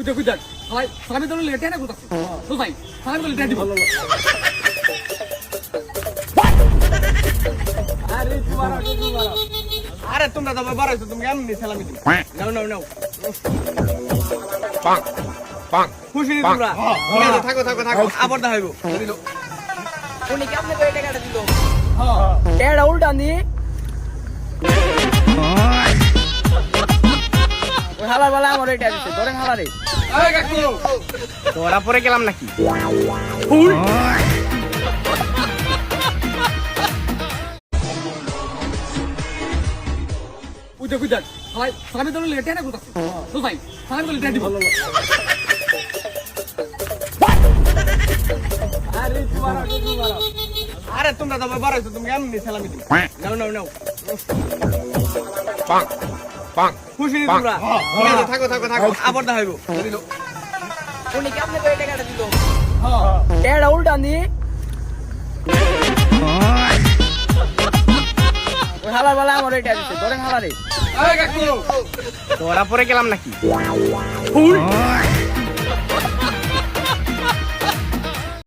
দেখো দেখ সবাই সবাই তো লেটে না করতেছে তো ভাই সবাই তো লেটে দিব আরে আরে তোমরা তো বাড়াইছো তুমি এমনি সালামি দিও নাও নাও নাও পাক পাক খুশি তোমরা ঠিক আছে থাকো থাকো থাকো আবার দেখাইবো উনি কেমনে করে টাকাটা দিল এটা উল্টা নি ওই হালার বেলা আমার এটা দিচ্ছে ধরেন হালারে এই কাকু তোরা পরে গেলাম নাকি ওই দেখো দেখ সবাই সবাই তো লেটে না করতেছে তো ভাই সবাই তো লেটে দিব আরে তোমরা তো বাড়াইছো তুমি এমনি সালামি দিও নাও নাও নাও পাক পাক খুশি তোমরা ঠিক আছে থাকো থাকো থাকো আবার দেখাইবো উনি কেমনে করে টাকাটা দিল এটা উল্টা নি ওই হালার বেলা আমার এটা দিচ্ছে ধরেন হালারে এই কাকু তোরা পরে গেলাম নাকি